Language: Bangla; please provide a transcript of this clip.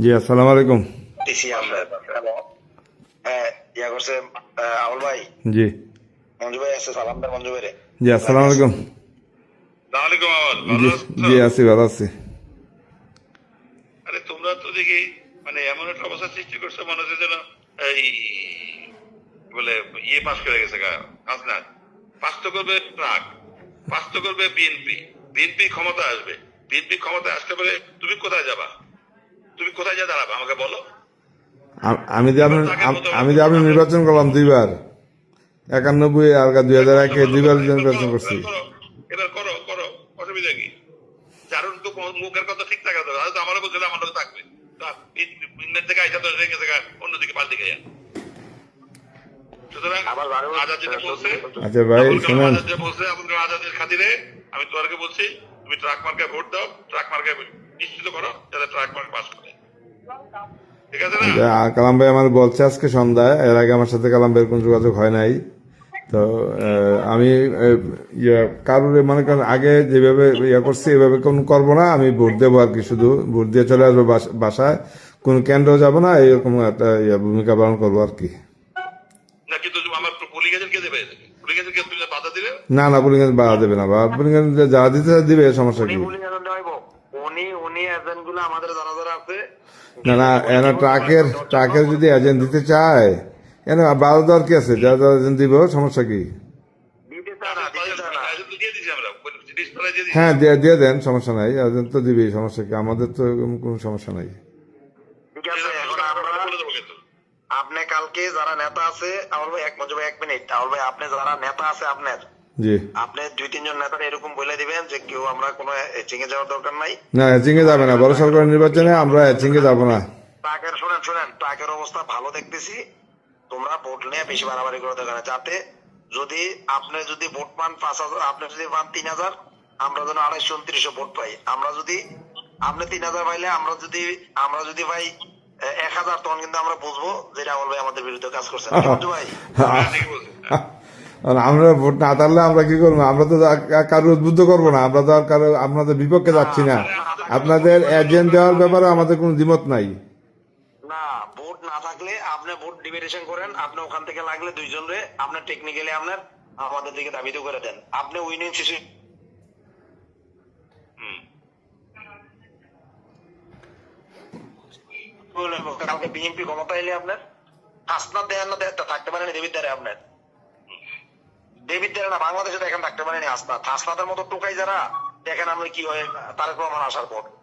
জি, আসসালামু আলাইকুম। দিছি আমরা। হ্যাঁ, ইয়া করছে আউল ভাই, জি মঞ্জু ভাই আছে, সালাম দেন মঞ্জু ভাইরে। জি, লাইভে আসসালামু আছে। আলাইকুম। আসসালামাইকুম আওয়াল, জি ভালো আছো? জি, আছি, ভালো আছি। আরে তোমরা তো দেখি মানে এমন একটা অবস্থা সৃষ্টি করছো মনে হচ্ছে যেন এই বলে ইয়ে পাস করে গেছে গা হাসনাত। পাস তো করবে ট্রাক, পাস তো করবে বিএনপি, বিএনপি ক্ষমতা আসবে, বিএনপি ক্ষমতায় আসতে পারে। তুমি কোথায় যাবা? তুমি কোথায় যা দাঁড়াবা আমাকে বলো। আমি যে এবার আপনি তাকে মতো আমি যে আপনি আমরা নির্বাচন করলাম দুইবার, 91 আর 2001 দুইবার নির্বাচন করছি। করো, এবার করো করো, অসুবিধা কি? চারণ তো মুখের কথা ঠিক থাকা দরকার, তো আমারও বলছিল আমার লোক থাকবে। ইন্ডিয়ান থেকে আইসা তো রেখে থেকে অন্যদিকে পাল্টে গেয়া। সুতরাং আবার বারো আজাদ যেটা বলছে, আচ্ছা ভাই আবুল কালাম শুনেন, আজাদ যেটা বলছে, আবুল কালাম আজাদের খাতিরে আমি তোমাকে বলছি, তুমি ট্রাক মার্কে ভোট দাও, ট্রাক মার্কে নিশ্চিত করো যাতে ট্রাক মার্ক পাস করে। ঠিক আছে না? কালাম ভাই আমার বলছে আজকে সন্ধ্যায়, এর আগে আমার সাথে কালাম ভাইয়ের কোনো যোগাযোগ হয় নাই। তো আমি কারোর মনে করেন আগে যেভাবে করছি এভাবে কোন করবো না, আমি ভোট দেবো আর কি, শুধু ভোট দিয়ে চলে আসবো বাসায়, কোন কেন্দ্র যাবো না, এইরকম একটা ভূমিকা পালন করবো আর কি। না কিন্তু আমার পুলিশ গেছেন কে দেবে? পুলিশ গেছেন কে তুমি বাধা দিলে? না না, পুলিশ বাধা দেবে না, বা পুলিশ যা দিতে চায় দিবে, সমস্যা উনি কি? বলি এজেন্ট হইব, উনি এজেন্ট গুলো আমাদের যারা যারা আছে। না না, এনা ট্রাকের যদি এজেন্ট দিতে চায়, এনে বাধা দেওয়ার কি আছে? যা যা এজেন্ট দিব, সমস্যা কি? দিতে চায় না, দিতে চায় না। দিয়ে দিচ্ছি আমরা, ডিসপ্লে দিয়ে দিচ্ছি। হ্যাঁ, দিয়ে দেন, সমস্যা নাই, এজেন্ট তো দিবেই, সমস্যা কি? আমাদের তো কোনো সমস্যা নাই। ঠিক আছে, এখন আমরা বলে দেবো কিন্তু। আপনি কালকে যারা নেতা আছে, আউল ভাই এক মঞ্জু ভাই 1 মিনিট, আউল ভাই আপনি যারা নেতা আছে আপনার, জি, আপনি 2-3 জন নেতার এরকম বলে দিবেন যে কেউ আমরা কোনো চিঙে যাওয়ার দরকার নাই। না এচিংয়ে যাবে না, বড় সরকার নির্বাচনে আমরা এচিংয়ে যাব না। ট্রাকের শুনেন শুনেন, ট্রাকের অবস্থা ভালো দেখতেছি, তোমরা ভোট নিয়ে বেশি বাড়াবাড়ি করে দরকার নাই। যাতে যদি আপনি যদি ভোট পান 5,000, আপনি যদি পান 3,000, আমরা যেন 250-2900 ভোট পাই। আমরা যদি আপনি 3,000 পাইলে, আমরা যদি ভাই 1,000, তখন কিন্তু আমরা বুঝবো যে রাহুল ভাই আমাদের বিরুদ্ধে কাজ করছেন। কি বলছো ভাই? হ্যাঁ, ঠিকই বলছেন। আর আমরা ভোট না তাহলে আমরা কি করবো? আমরা তো কারো উদ্বুদ্ধ করবো না, আমরা তো আর কারো আপনাদের বিপক্ষে যাচ্ছি না। আপনাদের এজেন্ট দেওয়ার ব্যাপারে আমাদের কোনো দ্বিমত নাই। না, ভোট না থাকলে আপনি ভোট ডিভিডেশন করেন, আপনি ওখান থেকে লাগলে 2 জন রে আপনার টেকনিক্যালি আপনার আমাদের দিকে দাবিত করে দেন, আপনি উইনিং সিচুয়েশন। হুম। কালকে বিএনপি ক্ষমতা এলে আপনার হাসনাত দেন না থাকতে পারেনি দেবিদ্বারে, আপনার দেবিদ্বারে না, বাংলাদেশে দেখেন থাকতে পারেনি হাসনাতের মতো টোকাই যারা দেখেন আমরা কি হয় তারেক রহমান আসার পর।